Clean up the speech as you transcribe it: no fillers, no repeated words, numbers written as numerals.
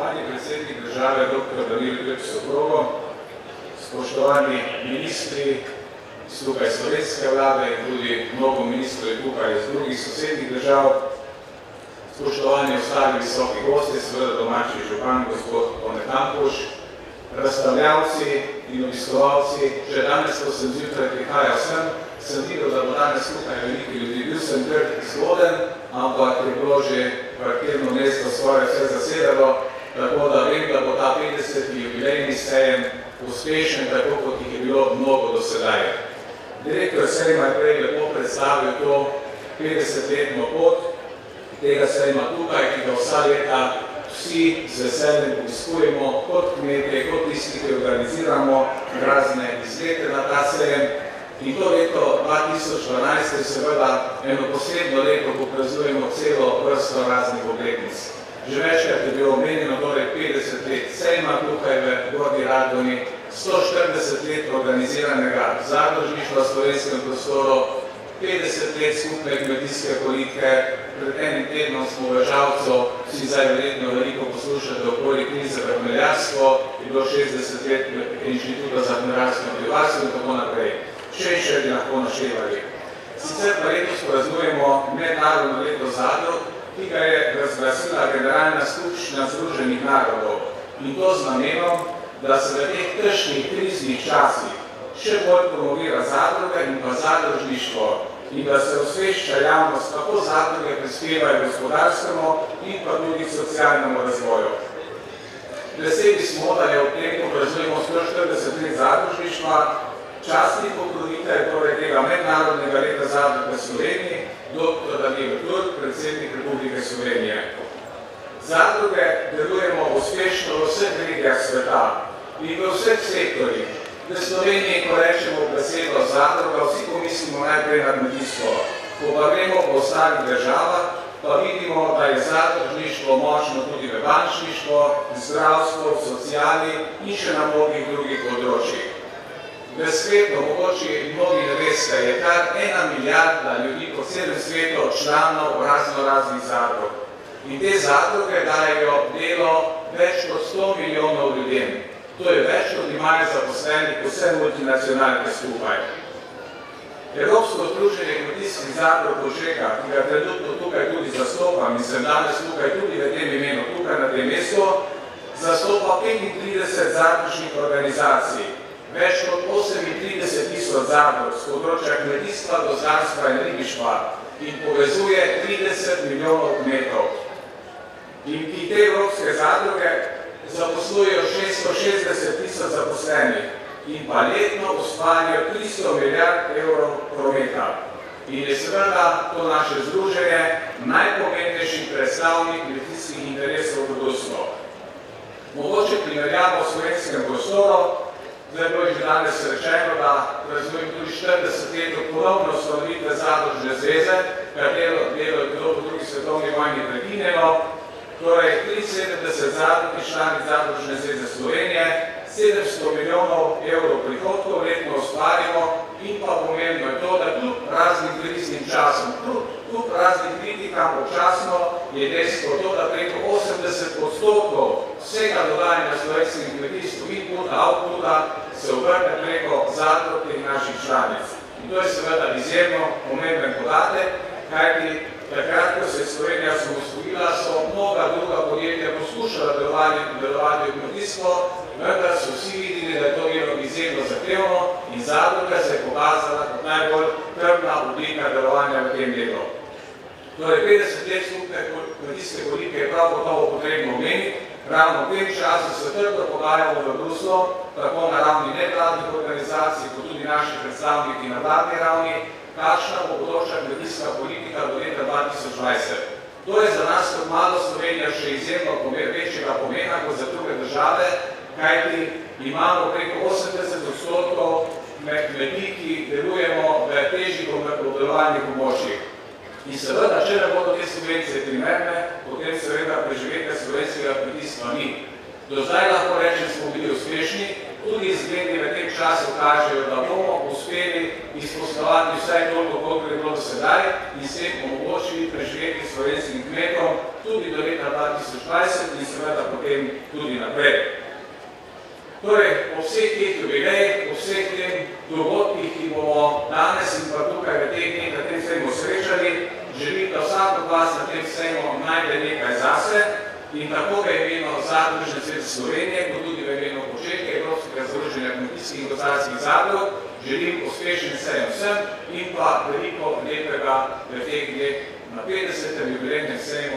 Spoštovani predsednik države, dr. Danilo Krek-Soprogo, spoštovani ministri iz tukaj slovenske vlade in tudi mnogo ministrov je tukaj iz drugih sosednjih držav, spoštovani ostali visoki gosti, seveda domači župan, gospod Tone Kampuš, razstavljavci in obiskovalci. Že danes, ko sem zjutraj prihajal sem videl, da bo danes tukaj veliki ljudi. Bil sem kar izvoden, ampak je bilo že parkirno mesto skoraj vse zasedalo, tako da vem, da bo ta 50. jubilejni sejem uspešen, tako kot jih je bilo mnogo do sedaj. Direktor sejma je prej lepo predstavil to 50-letno pot tega sejma tukaj, ki ga vsa leta vsi z veseljem obiskujemo, kot kmetje, kot tisti, ki organiziramo razne izlete na ta sejem. In to leto 2012 je seveda eno posebno leto, ko praznujemo celo vrsto raznih obletnic. Že večkrat je bilo omenjeno, torej 50 let sejma tukaj v Gornji Radgoni, 140 let organiziranega zadružništva v slovenskem prostoru, 50 let skupne kmetijske politike. Pred enim tednom smo v Žalcu, vsi zdaj verjetno veliko poslušate okoli krize v hmeljarstvo, je bilo 60 let Inštituta za hmeljarstvo in pivovarstvo in tako naprej. Še bi lahko naštevali. Sicer pa letos praznujemo mednarodno leto zadrug, ki ga je razglasila Generalna skupščina Združenih narodov. In to z namenom, da se v teh težkih kriznih časih še bolj promovira zadruge in pa zadružništvo in da se osvešča javnost, kako zadruge prispevajo gospodarskemu in pa tudi socialnemu razvoju. Veseli smo, da je ob tem, ko praznujemo 140 let zadružništva, častni pokrovitelj torej tega mednarodnega leta zadrug v Sloveniji, dr. Danilo Krek, predsednik Republike Slovenije. Zadruge delujemo uspešno v vseh regijah sveta in v vseh sektorjih. V Sloveniji, ko rečemo besedo zadruga, vsi pomislimo najprej na kmetijstvo. Ko pa gremo po ostalih državah, pa vidimo, da je zadružništvo močno tudi v bančništvu, zdravstvu, sociali in še na mnogih drugih področjih. V svetu, mogoče mnogi ne veste, je kar 1 milijarda ljudi po celem svetu članov raznoraznih zadrug. In te zadruge dajejo delo več kot 100 milijonov ljudem. To je več, kot imajo zaposlenih vse multinacionalke skupaj. Evropsko združenje kmetijskih zadrug Požega, ki ga trenutno tukaj tudi zastopam in sem danes tukaj tudi v tem imenu, tukaj na tem mestu, zastopa 35 zadružnih organizacij. Več kot 38.000 zadrug z področja kmetijstva, gozdarstva in ribištva in povezuje 30 milijonov kmetov. In ki te evropske zadruge zaposlujejo 660.000 zaposlenih in pa letno ustvarjajo 300 milijard evrov prometa. In je seveda to naše združenje najpomembnejši predstavnik kmetijskih interesov v Bruslju. Mogoče primerjamo v slovenskem prostoru. Zdaj bilo je že danes rečeno, da praznujemo tudi 40 let ponovno ustanovitve Zadružne zveze, katero delo je bilo po drugi svetovni vojni prekinjeno. Torej 73 zadružnih članic Zadružne zveze Slovenije, 700 milijonov evrov prihodkov letno ustvarimo in pa pomembno je to, da kljub raznim kriznim časom, kljub raznim kritikam občasno je dejstvo to, da preko 80% vsega dodajanja na slovenskem kmetijstvu inputa, outputa se obrne preko zadrug teh naših članic. In to je seveda izjemno pomemben podatek, kajti takrat, ko se je Slovenija osamosvojila, so mnoga druga podjetja poskušala delovati v kmetijstvo, vendar so vsi videli, da je to bilo izjemno zahtevno in zadruga se je pokazala kot najbolj trdna oblika delovanja v tem delu. Torej 50 let skupne kmetijske politike je prav gotovo potrebno omeniti. Ravno v tem času se trdo pogajamo v Bruslju, tako na ravni nevladnih organizacij, kot tudi naši predstavniki na vladni ravni, kakšna bo bodoča kmetijska politika do leta 2020. To je za nas kot malo Slovenija še izjemno večjega pomena kot za druge države, kajti imamo preko 80% kmetij, ki delujemo v težjih obdelovalnih območjih. In seveda, če ne bodo te subvencije primerne, potem seveda preživetja slovenskega kmetijstva ni. Do zdaj lahko rečem, smo bili uspešni, tudi izgledi v tem času kažejo, da bomo uspeli izposlovati vsaj toliko, koliko je bilo do sedaj in s tem omogočili preživeti slovenskim kmetom tudi do leta 2020 in seveda potem tudi naprej. Torej, po vseh teh jubilejih, po vseh teh dogodkih, ki bomo danes in pa tukaj v teh dneh na tem sejmu srečali, želim, da vsak od vas na tem sejmu najde nekaj zase in tako v imenu Zadružne zveze Slovenije, kot tudi v imenu početke Evropskega združenja kmetijskih in gozdarskih zadrug, želim uspešen sejem vsem in pa veliko lepega v teh dneh na 50. jubilejnem sejmu